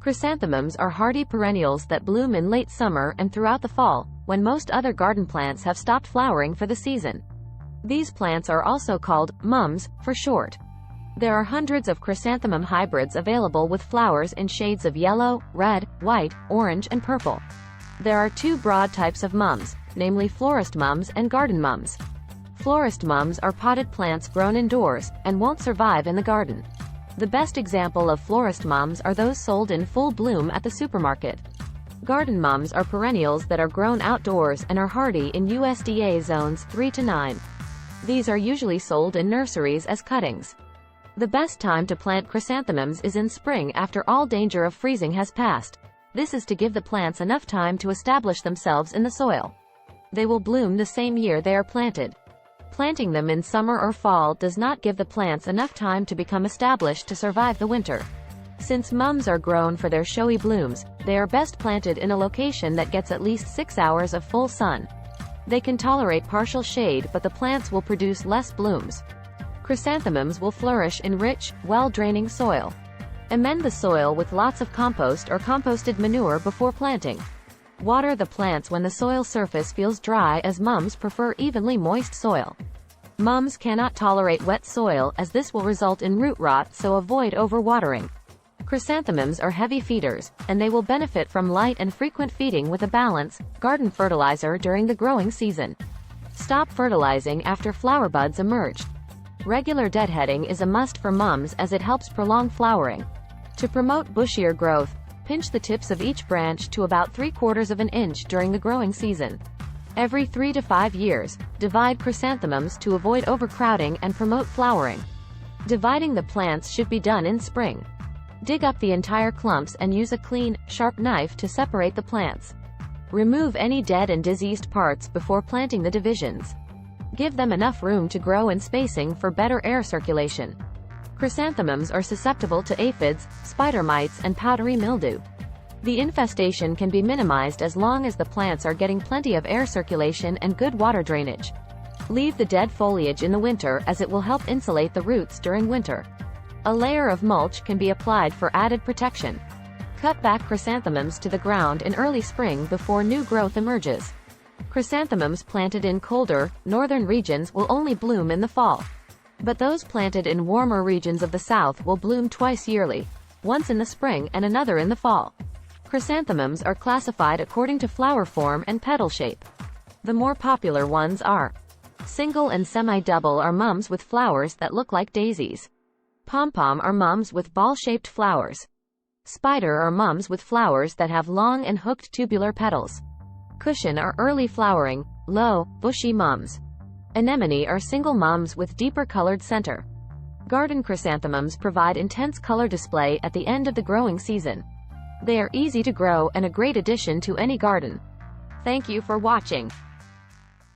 Chrysanthemums are hardy perennials that bloom in late summer and throughout the fall, when most other garden plants have stopped flowering for the season. These plants are also called mums for short. There are hundreds of chrysanthemum hybrids available with flowers in shades of yellow, red, white, orange, and purple. There are two broad types of mums, namely florist mums and garden mums. Florist mums are potted plants grown indoors, and won't survive in the garden. The best example of florist mums are those sold in full bloom at the supermarket. Garden mums are perennials that are grown outdoors and are hardy in USDA zones 3 to 9. These are usually sold in nurseries as cuttings. The best time to plant chrysanthemums is in spring after all danger of freezing has passed. This is to give the plants enough time to establish themselves in the soil. They will bloom the same year they are planted. Planting them in summer or fall does not give the plants enough time to become established to survive the winter. Since mums are grown for their showy blooms, they are best planted in a location that gets at least 6 hours of full sun. They can tolerate partial shade, but the plants will produce less blooms. Chrysanthemums will flourish in rich, well-draining soil. Amend the soil with lots of compost or composted manure before planting. Water the plants when the soil surface feels dry, as mums prefer evenly moist soil. Mums cannot tolerate wet soil, as this will result in root rot, so avoid overwatering. Chrysanthemums are heavy feeders, and they will benefit from light and frequent feeding with a balanced, garden fertilizer during the growing season. Stop fertilizing after flower buds emerge. Regular deadheading is a must for mums, as it helps prolong flowering. To promote bushier growth, pinch the tips of each branch to about 3/4 of an inch during the growing season. Every 3 to 5 years, divide chrysanthemums to avoid overcrowding and promote flowering. Dividing the plants should be done in spring. Dig up the entire clumps and use a clean, sharp knife to separate the plants. Remove any dead and diseased parts before planting the divisions. Give them enough room to grow and spacing for better air circulation. Chrysanthemums are susceptible to aphids, spider mites, and powdery mildew. The infestation can be minimized as long as the plants are getting plenty of air circulation and good water drainage. Leave the dead foliage in the winter, as it will help insulate the roots during winter. A layer of mulch can be applied for added protection. Cut back chrysanthemums to the ground in early spring before new growth emerges. Chrysanthemums planted in colder, northern regions will only bloom in the fall. But those planted in warmer regions of the south will bloom twice yearly, once in the spring and another in the fall. Chrysanthemums are classified according to flower form and petal shape. The more popular ones are: single and semi-double are mums with flowers that look like daisies. Pom-pom are mums with ball-shaped flowers. Spider are mums with flowers that have long and hooked tubular petals. Cushion are early flowering, low, bushy mums. Anemone are single mums with deeper colored center. Garden chrysanthemums provide intense color display at the end of the growing season. They are easy to grow and a great addition to any garden. Thank you for watching.